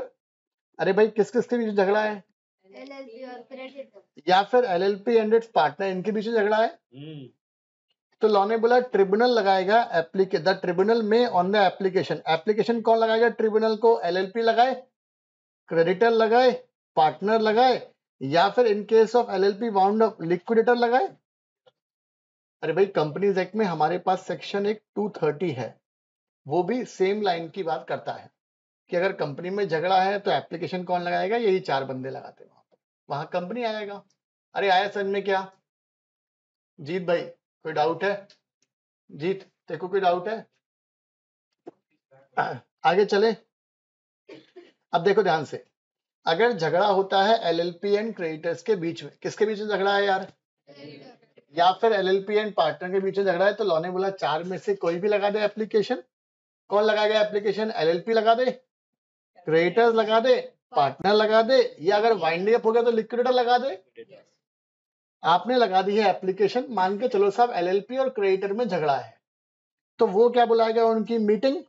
अरे भाई किस किस के बीच झगड़ा है? LLP और creditor। या फिर LLP and its partner, इनके बीच झगड़ा है। तो लॉ ने बोला ट्रिब्यूनल लगाएगा द ट्रिब्यूनल में ऑन द एप्लीकेशन कौन लगाएगा ट्रिब्यूनल को? LLP लगाए, क्रेडिटर लगाए, पार्टनर लगाए, या फिर in case of LLP wound up liquidator लगाए। अरे भाई कंपनीज एक्ट में हमारे पास सेक्शन एक 230 है, वो भी सेम लाइन की बात करता है कि अगर कंपनी में झगड़ा है तो एप्लीकेशन कौन लगाएगा? यही 4 बंदे लगाते हैं वहां कंपनी आएगा। अरे आया समझ में क्या? जीत भाई कोई डाउट है? जीत देखो कोई डाउट है? आगे चले। अब देखो ध्यान से, अगर झगड़ा होता है एलएलपी एंड क्रेडिटर्स के बीच में, किसके बीच में झगड़ा है यार? या फिर एलएलपी एंड पार्टनर के बीच में झगड़ा है, तो लॉ ने बोला 4 में से कोई भी लगा दे एप्लीकेशन। कौन लगाएगा एप्लीकेशन? एलएलपी लगा दे, क्रेडिटर्स लगा दे, पार्टनर लगा दे, या अगर वाइंडिंग अप हो गया तो लिक्विडेटर लगा दे। आपने लगा दी है एप्लीकेशन, मान के चलो साहब एलएलपी और क्रेडिटर में झगड़ा है, तो वो क्या बुलाएगा? उनकी मीटिंग।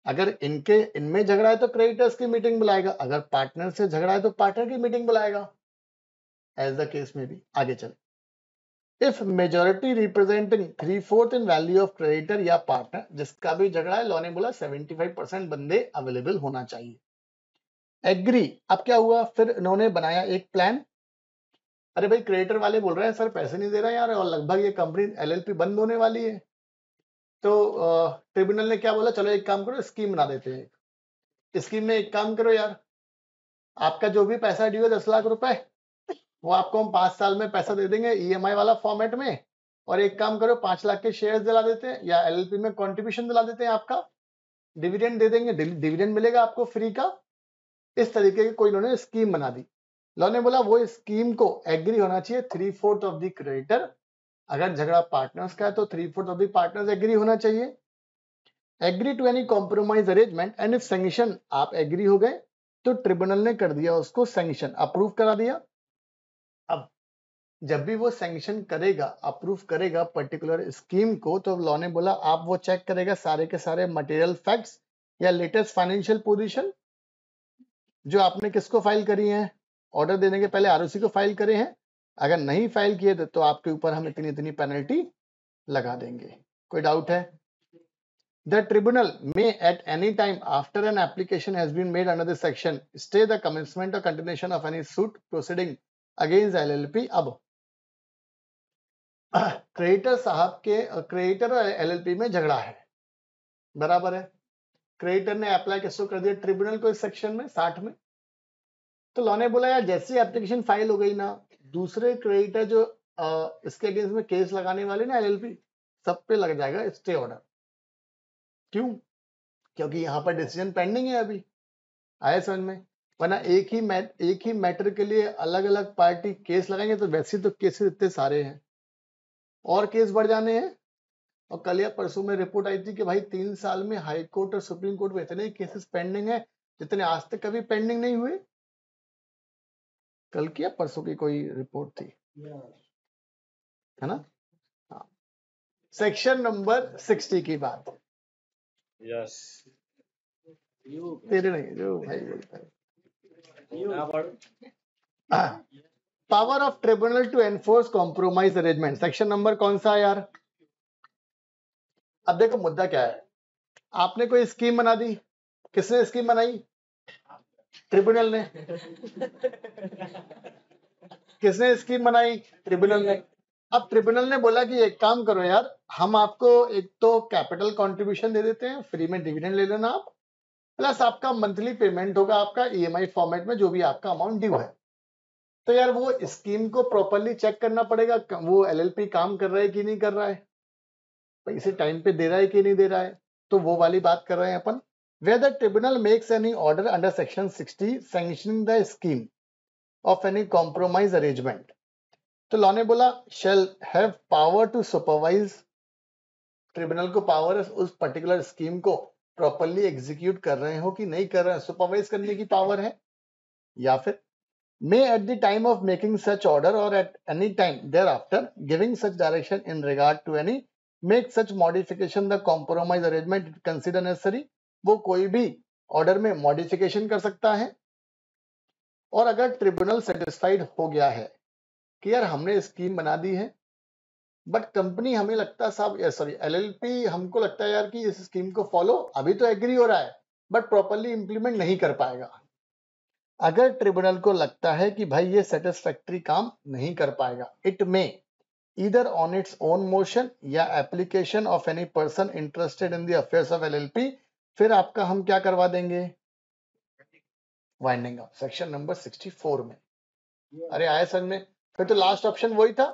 अगर इनमें झगड़ा है तो क्रेडिटर्स की मीटिंग बुलाएगा, अगर पार्टनर से झगड़ा है तो पार्टनर की मीटिंग बुलाएगा, एज द केस में भी। आगे चले। If majority representing 3/4 in value of creditor या पार्टनर, जिसका भी झगड़ा है, लॉ ने बोला 75% बंदे अवेलेबल होना चाहिए। एग्री। अब क्या हुआ फिर? इन्होंने बनाया एक प्लान। अरे भाई क्रेडिटर वाले बोल रहे हैं सर पैसे नहीं दे रहे यार, और लगभग ये कंपनी एलएलपी बंद होने वाली है। तो ट्रिब्यूनल ने क्या बोला, चलो एक काम करो, स्कीम बना देते हैं। स्कीम में एक काम करो यार, आपका जो भी पैसा ड्यू है 10 लाख रुपए, वो आपको हम 5 साल में पैसा दे देंगे ईएमआई वाला फॉर्मेट में, और एक काम करो 5 लाख के शेयर्स दिला देते हैं, या एलएलपी में कंट्रीब्यूशन दिला देते हैं, आपका डिविडेंड दे देंगे, डिविडेंड मिलेगा आपको फ्री का। इस तरीके की कोई इन्होंने स्कीम बना दी। लॉ ने बोला वो स्कीम को एग्री होना चाहिए 3/4 ऑफ द क्रेडिटर। अगर झगड़ा पार्टनर्स का है तो 3/4 ऑफ द पार्टनर्स एग्री होना चाहिए। Agree to any compromise arrangement and if sanction, आप एग्री हो गए तो ट्रिब्यूनल ने कर दिया उसको सैंक्शन, अप्रूव करा दिया। अब जब भी वो सैंक्शन करेगा, अप्रूव करेगा पर्टिकुलर स्कीम को, तो लॉ ने बोला आप वो चेक करेगा सारे के सारे मटेरियल फैक्ट्स या लेटेस्ट फाइनेंशियल पोजीशन जो आपने किसको फाइल करी है, ऑर्डर देने के पहले आरओसी को फाइल करे हैं। अगर नहीं फाइल किए तो आपके ऊपर हम इतनी इतनी पेनल्टी लगा देंगे। कोई डाउट है? The tribunal may at any time after an application has been made under this section stay the commencement or continuation of any suit proceeding against LLP। अब क्रेडिटर साहब के, क्रेडिटर और एलएलपी में झगड़ा है, बराबर है। क्रेडिटर ने अप्लाई किसको कर दिया? ट्रिब्यूनल को, इस सेक्शन में 60 में। तो लॉ ने बोला यार जैसी एप्लीकेशन फाइल हो गई ना, दूसरे क्रेडिटर जो इसके अगेंस्ट में केस लगाने वाले ना एलएलपी, सब पे लग जाएगा स्टे ऑर्डर। क्यों? क्योंकि यहाँ पर डिसीजन पेंडिंग है अभी। आया समझ में? वरना एक ही मैटर के लिए अलग अलग पार्टी केस लगाएंगे तो वैसे तो केसेस इतने सारे हैं और केस बढ़ जाने हैं। और कल या परसों में रिपोर्ट आई थी कि भाई 3 साल में हाई कोर्ट और सुप्रीम कोर्ट में इतने केसेस पेंडिंग है जितने आज तक कभी पेंडिंग नहीं हुए। कल की या परसों की कोई रिपोर्ट थी, है ना? हाँ, सेक्शन नंबर 60 की बात। यस तेरे नहीं जो भाई बोलता है। ना पढ़ power of tribunal to enforce compromise arrangement, section number कौन सा है यार? अब देखो मुद्दा क्या है, आपने कोई स्कीम बना दी, किसने स्कीम बनाई? ट्रिब्यूनल ने। किसने स्कीम बनाई? ट्रिब्यूनल ने। अब ट्रिब्यूनल ने बोला कि एक काम करो यार, हम आपको एक तो कैपिटल कंट्रीब्यूशन दे देते हैं, फ्री में डिविडेंड ले लेना आप, प्लस आपका मंथली पेमेंट होगा आपका ईएमआई फॉर्मेट में जो भी आपका अमाउंट ड्यू है। तो यार वो स्कीम को प्रॉपर्ली चेक करना पड़ेगा, वो एलएलपी काम कर रहा है कि नहीं कर रहा है, पैसे टाइम पे दे रहा है कि नहीं दे रहा है, तो वो वाली बात कर रहे हैं अपन। Whether tribunal makes any order under section 60 sanctioning the scheme of any compromise arrangement, तो लॉ ने बोला shall have power to supervise, tribunal को पावर है उस पर्टिकुलर स्कीम को प्रॉपर्ली एग्जीक्यूट कर रहे हो कि नहीं कर रहे हैं, सुपरवाइज करने की पावर है। या फिर may at the time of making such order or at any time thereafter giving such direction in regard to any make such modification the compromise arrangement consider necessary, वो कोई भी ऑर्डर में modification कर सकता है। और अगर ट्रिब्यूनल सेटिस्फाइड हो गया है कि यार हमने स्कीम बना दी है बट कंपनी हमें लगता है साहब, सॉरी एलएलपी हमको लगता है यार कि इस स्कीम को फॉलो अभी तो एग्री हो रहा है बट प्रॉपर्ली इंप्लीमेंट नहीं कर पाएगा, अगर ट्रिब्यूनल को लगता है कि भाई ये सेटिस्फैक्टरी काम नहीं कर पाएगा, इट में either on its own motion या application of any person interested in the affairs of LLP, फिर आपका हम क्या करवा देंगे? वाइंडिंग अप, सेक्शन नंबर 64 में। अरे आए समझ में? फिर तो लास्ट ऑप्शन वही था।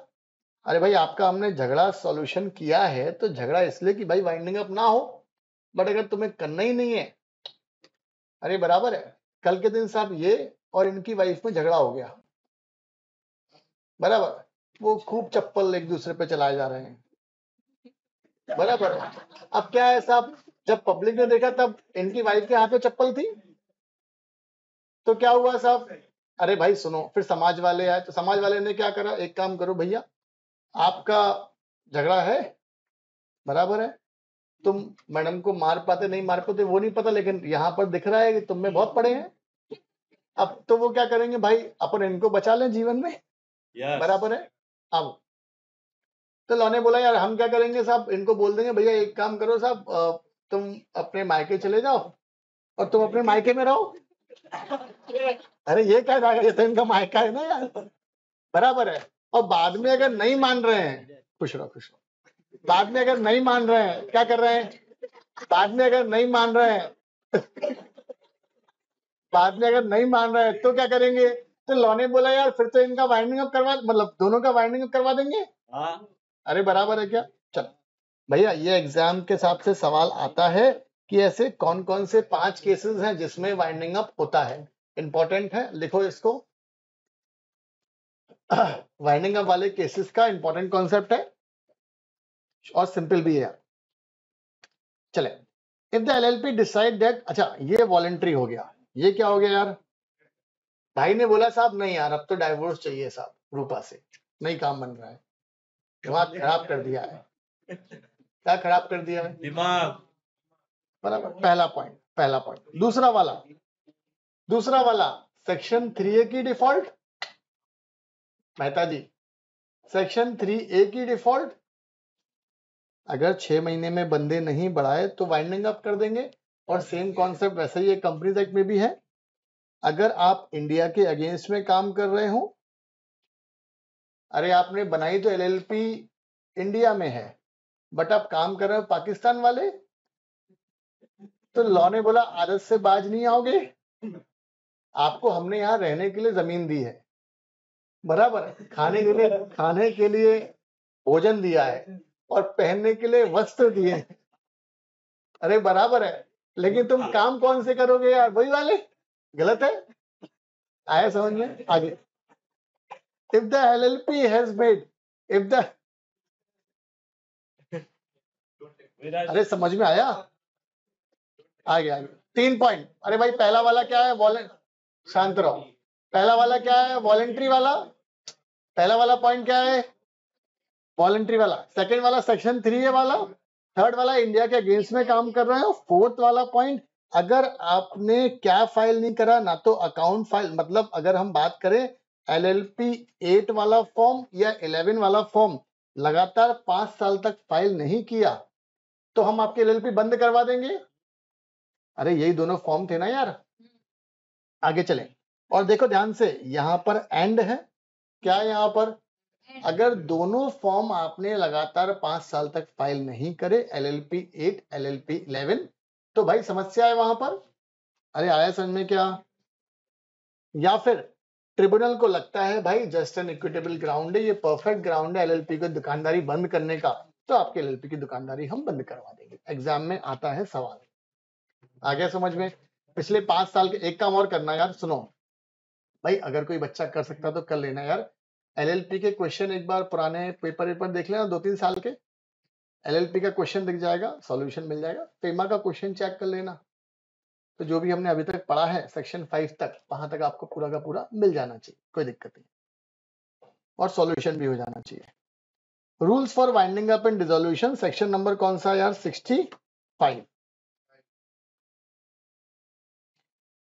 अरे भाई आपका हमने झगड़ा सॉल्यूशन किया है तो झगड़ा इसलिए कि भाई वाइंडिंग अप ना हो, बट अगर तुम्हें करना ही नहीं है, अरे बराबर है, कल के दिन साहब ये और इनकी वाइफ में झगड़ा हो गया, बराबर, वो खूब चप्पल एक दूसरे पे चलाए जा रहे हैं, बराबर है। अब क्या है साहब, जब पब्लिक ने देखा तब इनकी वाइफ के हाथ में चप्पल थी, तो क्या हुआ साहब? अरे भाई सुनो, फिर समाज वाले आए तो समाज वाले ने क्या करा, एक काम करो भैया, आपका झगड़ा है, बराबर है, तुम मैडम को मार पाते नहीं मार पाते वो नहीं पता, लेकिन यहाँ पर दिख रहा है कि तुम में बहुत पड़े हैं। अब तो वो क्या करेंगे भाई, अपन इनको बचा लें जीवन में, यस बराबर है। अब तो लॉ ने बोला यार हम क्या करेंगे साहब, इनको बोल देंगे भैया एक काम करो साहब, तुम अपने मायके चले जाओ और तुम अपने मायके में रहो। अरे ये क्या जाएगा, ये तो इनका मायका है ना यार, बराबर है। और बाद में अगर नहीं मान रहे हैं, खुश रहो खुश रहो, बाद में अगर नहीं मान रहे हैं क्या कर रहे हैं, बाद में अगर नहीं मान रहे हैं बाद में अगर नहीं मान रहे हैं तो क्या करेंगे? तो लॉ ने बोला यार फिर तो इनका वाइंडिंग अप करवा, मतलब दोनों का वाइंडिंग अप करवा देंगे। हाँ अरे बराबर है क्या? चल भैया ये एग्जाम के हिसाब से सवाल आता है कि ऐसे कौन कौन से 5 केसेस हैं जिसमें वाइंडिंग अप होता है, इंपॉर्टेंट है, लिखो इसको। वाइंडिंग अप वाले केसेस का इंपॉर्टेंट कॉन्सेप्ट है और सिंपल भी है। चले, if the LLP decide that, अच्छा ये वॉलंटरी हो गया, ये क्या हो गया यार, भाई ने बोला साहब नहीं यार अब तो डाइवोर्स चाहिए साहब रूपा से, नहीं काम बन रहा है, दिमाग खराब कर दिया है, क्या खराब कर दिया है? दिमाग। बराबर, पहला पॉइंट। दूसरा वाला सेक्शन 3A की डिफॉल्ट, मेहता जी सेक्शन 3A की डिफॉल्ट, अगर 6 महीने में बंदे नहीं बढ़ाए तो वाइंडिंग अप कर देंगे, और सेम कॉन्सेप्ट वैसे ही कंपनीज एक्ट में भी है, अगर आप इंडिया के अगेंस्ट में काम कर रहे हो, अरे आपने बनाई तो एलएलपी इंडिया में है बट आप काम कर रहे हो पाकिस्तान वाले, तो लॉ ने बोला आदत से बाज नहीं आओगे, आपको हमने यहाँ रहने के लिए जमीन दी है, बराबर, खाने के लिए भोजन दिया है और पहनने के लिए वस्त्र दिए हैं, अरे बराबर है, लेकिन तुम काम कौन से करोगे यार, वही वाले, गलत है। आया समझ में? आगे, if the LLP has made, if the, अरे समझ में आया? आगे 3 पॉइंट। अरे भाई पहला वाला क्या है, वॉलेंट, शांत रहो, पहला वाला क्या है, वॉलेंट्री वाला, पहला वाला पॉइंट क्या है, वॉलेंट्री वाला। सेकंड वाला सेक्शन 3A वाला। थर्ड वाला इंडिया के अगेंस्ट में काम कर रहे हो। फोर्थ वाला पॉइंट, अगर आपने क्या फाइल नहीं करा, ना तो अकाउंट फाइल, मतलब अगर हम बात करें LLP 8 वाला फॉर्म या 11 वाला फॉर्म लगातार 5 साल तक फाइल नहीं किया तो हम आपके LLP बंद करवा देंगे। अरे यही दोनों फॉर्म थे ना यार। आगे चलें और देखो ध्यान से, यहां पर एंड है क्या, यहां पर अगर दोनों फॉर्म आपने लगातार 5 साल तक फाइल नहीं करे, LLP 8 LLP 11, तो भाई समस्या है वहां पर। अरे आया समझ में क्या? या फिर ट्रिब्यूनल को लगता है भाई जस्ट एन इक्विटेबल ग्राउंड है, ये परफेक्ट ग्राउंड है LLP को दुकानदारी बंद करने का, तो आपके LLP की दुकानदारी हम बंद करवा देंगे। एग्जाम में आता है सवाल। आ गया समझ में? पिछले 5 साल के एक काम और करना यार, सुनो भाई, अगर कोई बच्चा कर सकता तो कर लेना यार। LLP के क्वेश्चन एक बार पुराने पेपर देख लेना, 2-3 साल के। LLP का क्वेश्चन दिख जाएगा, सॉल्यूशन मिल जाएगा। फेमा का क्वेश्चन चेक कर लेना, तो जो भी हमने अभी तक पढ़ा है सेक्शन 5 तक, वहां तक आपको पूरा का पूरा मिल जाना चाहिए, कोई दिक्कत नहीं, और सॉल्यूशन भी हो जाना चाहिए। Rules for winding up and dissolution, section number कौन सा यार, 65।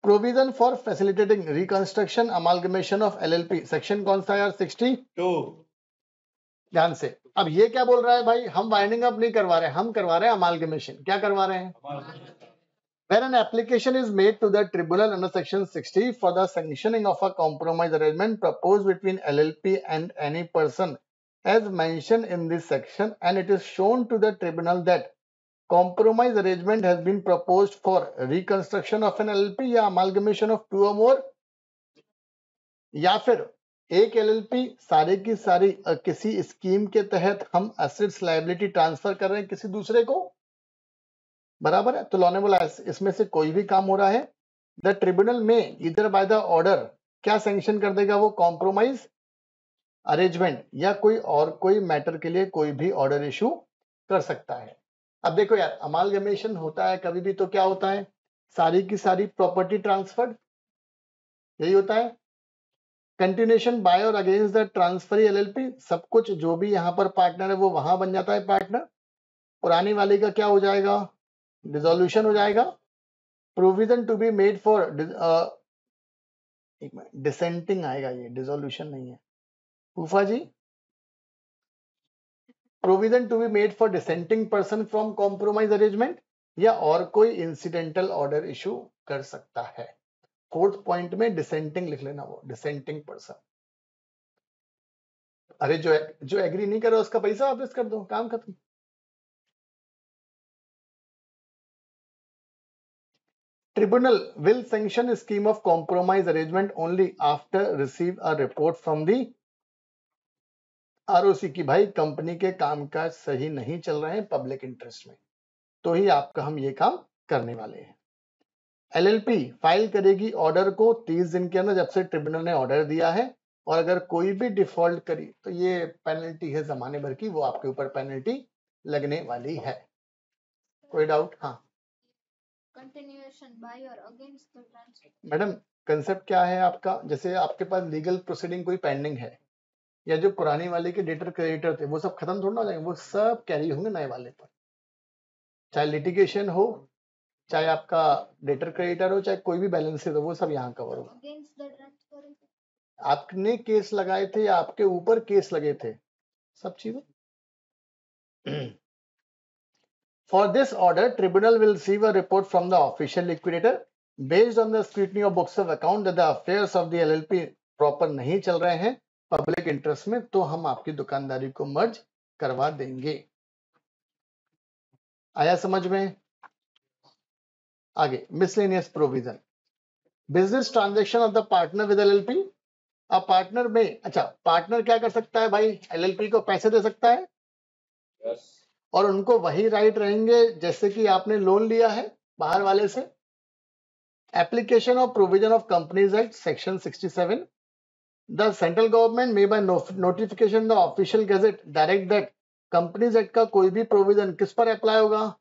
Provision for facilitating reconstruction amalgamation of LLP, section कौन सा यार, 62। ध्यान से, अब ये क्या बोल रहा है भाई, हम वाइंडिंग अप नहीं करवा रहे, हम करवा रहे हैं अमालगमेशन। क्या करवा रहे हैं? When an application is made to the tribunal under section 60 for the sanctioning of a compromise arrangement proposed between LLP and any person as mentioned in this section, and it is shown to the tribunal that compromise arrangement has been proposed for reconstruction of an LLP या amalgamation of 2 or more, या फिर एक LLP सारे की सारी किसी scheme के तहत हम assets liability ट्रांसफर कर रहे हैं किसी दूसरे को, बराबर है। तो लॉ ने बोला इसमें से कोई भी काम हो रहा है, द ट्रिब्यूनल में इधर बाय द ऑर्डर क्या सैंक्शन कर देगा, वो कॉम्प्रोमाइज अरेंजमेंट या कोई मैटर के लिए कोई भी ऑर्डर इशू कर सकता है। अब देखो यार, अमालगमेशन होता है कभी भी तो क्या होता है, सारी की सारी प्रॉपर्टी ट्रांसफर्ड, यही होता है। कंटिन्यूएशन बाय और अगेंस्ट द ट्रांसफरी LLP, सब कुछ जो भी यहाँ पर पार्टनर है वो वहां बन जाता है पार्टनर। पुरानी वाली का क्या हो जाएगा, डिसोल्यूशन हो जाएगा। Provision to be made for, एक मिनट, डिसेंटिंग आएगा, ये डिसोल्यूशन नहीं है फूफा जी। Provision to be made for dissenting person from compromise arrangement, या और कोई इंसिडेंटल ऑर्डर इशू कर सकता है। फोर्थ पॉइंट में डिसेंटिंग लिख लेना, वो डिसेंटिंग पर्सन। अरे जो एग्री नहीं कर रहा उसका पैसा वापस कर दो, काम खत्म। Tribunal will sanction a scheme of compromise arrangement only after receive a report from the ROC की भाई कंपनी के कामकाज सही नहीं चल रहे हैं पब्लिक इंटरेस्ट में, तो ही आपका हम ये काम करने वाले हैं। LLP फाइल करेगी ऑर्डर को 30 दिन के अंदर जब से ट्रिब्यूनल ने ऑर्डर दिया है, और अगर कोई भी डिफॉल्ट करी तो ये पेनल्टी है जमाने भर की, वो आपके ऊपर पेनल्टी लगने वाली है। कोई डाउट? हाँ Continuation by or against the transfer. Madam, concept क्या है आपका, जैसे आपके पास लीगल प्रोसीडिंग कोई पेंडिंग है, या जो पुरानी वाले के डेटर क्रेडिटर थे वो सब खत्म थोड़ा ना हो जाएंगे, वो सब कैरी होंगे नए वाले पर। चाहे लिटिगेशन हो, चाहे आपका डेटर क्रेडिटर हो, चाहे कोई भी बैलेंस हो, वो सब यहाँ कवर होगा। Against the transfer. आपने केस लगाए थे या आपके ऊपर केस लगे थे, सब चीजें। For this order tribunal will receive a report from the official liquidator based on the scrutiny of books of account that the affairs of the LLP proper नहीं चल रहे हैं पब्लिक इंटरेस्ट में, तो हम आपकी दुकानदारी को मर्ज करवा देंगे। आया समझ में? आगे miscellaneous provision, business transaction of the partner with LLP। अब पार्टनर में, अच्छा पार्टनर क्या कर सकता है भाई, LLP को पैसे दे सकता है, और उनको वही राइट रहेंगे जैसे कि आपने लोन लिया है बाहर वाले से। Application of provision of companies act section 67, the central government may by notification the official gazette direct that companies act का कोई भी प्रोविजन किस पर अप्लाई होगा,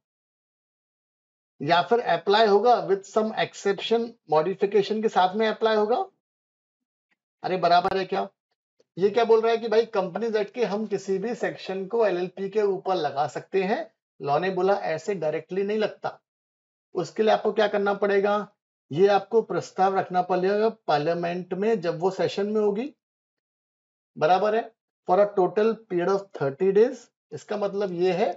या फिर अप्लाई होगा विद सम एक्सेप्शन, मॉडिफिकेशन के साथ में अप्लाई होगा, अरे बराबर है क्या? ये क्या बोल रहा है कि भाई कंपनीज एक्ट के हम किसी भी सेक्शन को एलएलपी के ऊपर लगा सकते हैं। लॉ ने बोला ऐसे डायरेक्टली नहीं लगता, उसके लिए आपको क्या करना पड़ेगा, ये आपको प्रस्ताव रखना पड़ेगा पार्लियामेंट में जब वो सेशन में होगी, बराबर है, for a total period of 30 days. इसका मतलब ये है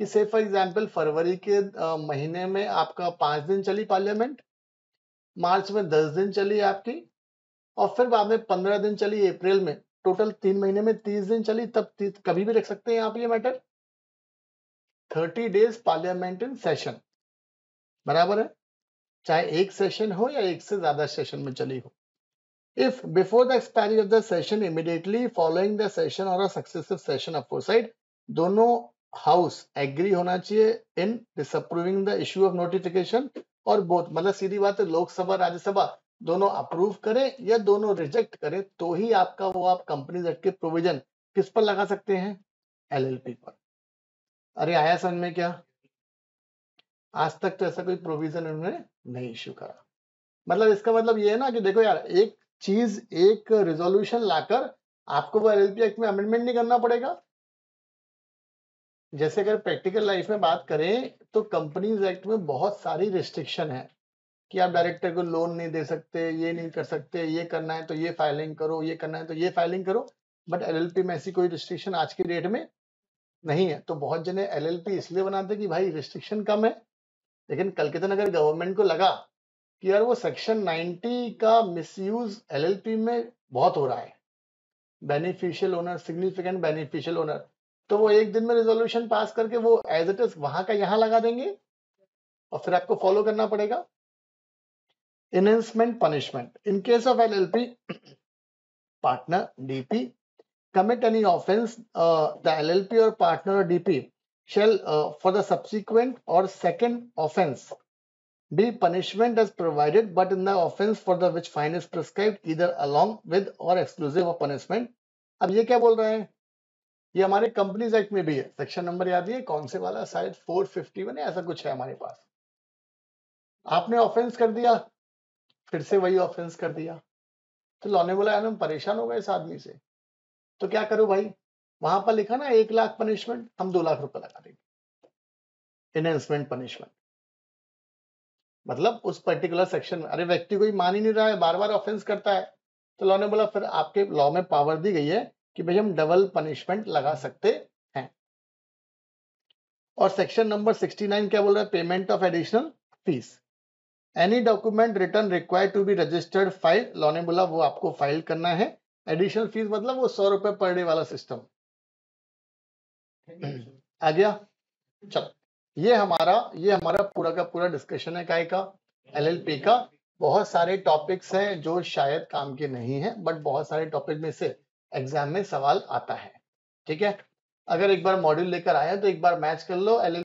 कि से फॉर एग्जाम्पल फरवरी के महीने में आपका 5 दिन चली पार्लियामेंट, मार्च में 10 दिन चली आपकी, और फिर बाद में 15 दिन चली अप्रैल में, टोटल 3 महीने में 30 दिन चली, तब कभी भी रख सकते हैं आप ये matter. 30 days parliament in session, बराबर है, चाहे एक सेशन हो या एक से ज्यादा सेशन में चली हो। If before the expiry of the session, immediately following the session or a successive session aforesaid, दोनों हाउस एग्री होना चाहिए in disapproving the issue of notification, और बोथ, मतलब सीधी बात है, लोकसभा राज्यसभा दोनों अप्रूव करें या दोनों रिजेक्ट करें, तो ही आपका वो आप कंपनीज एक्ट के प्रोविजन किस पर लगा सकते हैं, एलएलपी पर। अरे आया समझ में क्या? आज तक तो ऐसा कोई प्रोविजन उन्होंने नहीं इश्यू करा। मतलब इसका मतलब ये है ना कि देखो यार, एक चीज, एक रिजोल्यूशन लाकर आपको वो एलएलपी एक्ट में अमेंडमेंट नहीं करना पड़ेगा। जैसे अगर प्रैक्टिकल लाइफ में बात करें तो कंपनीज एक्ट में बहुत सारी रिस्ट्रिक्शन है कि आप डायरेक्टर को लोन नहीं दे सकते, ये नहीं कर सकते, ये करना है तो ये फाइलिंग करो, ये करना है तो ये फाइलिंग करो, बट एलएलपी में ऐसी कोई रिस्ट्रिक्शन आज की डेट में नहीं है। तो बहुत जने एलएलपी इसलिए बनाते कि भाई रिस्ट्रिक्शन कम है, लेकिन कल के दिन अगर गवर्नमेंट को लगा कि यार वो सेक्शन 90 का मिसयूज एलएलपी में बहुत हो रहा है, beneficial owner, significant beneficial owner, तो वो एक दिन में रेजोल्यूशन पास करके वो एज इट इज वहां का यहां लगा देंगे और फिर आपको फॉलो करना पड़ेगा। Enhancement punishment in case of LLP partner DP commit any offense, the LLP or partner or DP shall for the subsequent or second offense be punishment as provided, but in the offense for the which fine is prescribed either along with or exclusive of punishment। अब ये क्या बोल रहे हैं, ये हमारे companies act में भी है, सेक्शन नंबर याद है कौन से वाला, शायद 451 ऐसा कुछ है हमारे पास। आपने ऑफेंस कर दिया, फिर से वही ऑफेंस कर दिया, तो लॉ ने बोला यार हम परेशान हो गए इस आदमी से, तो क्या करो भाई, वहां पर लिखा ना 1 लाख पनिशमेंट, हम 2 लाख रुपए लगा देंगे इनहेंसमेंट पनिशमेंट। मतलब उस पर्टिकुलर सेक्शन में, अरे व्यक्ति कोई मान ही नहीं रहा है, बार बार ऑफेंस करता है, तो लॉ ने बोला फिर आपके लॉ में पावर दी गई है कि भाई हम डबल पनिशमेंट लगा सकते हैं। और सेक्शन नंबर 69 क्या बोल रहा है, payment of additional fees, any document return required to be registered file, law ने बोला वो आपको फाइल करना है। एडिशनल फीस मतलब वो 100 रुपए पर डे वाला सिस्टम आ गया। चलो ये हमारा पूरा का पूरा डिस्कशन है काय का, एलएलपी का। बहुत सारे टॉपिक्स हैं जो शायद काम के नहीं है, बट बहुत सारे टॉपिक में से एग्जाम में सवाल आता है, ठीक है। अगर एक बार मॉड्यूल लेकर आए तो एक बार मैच कर लो एलएलपी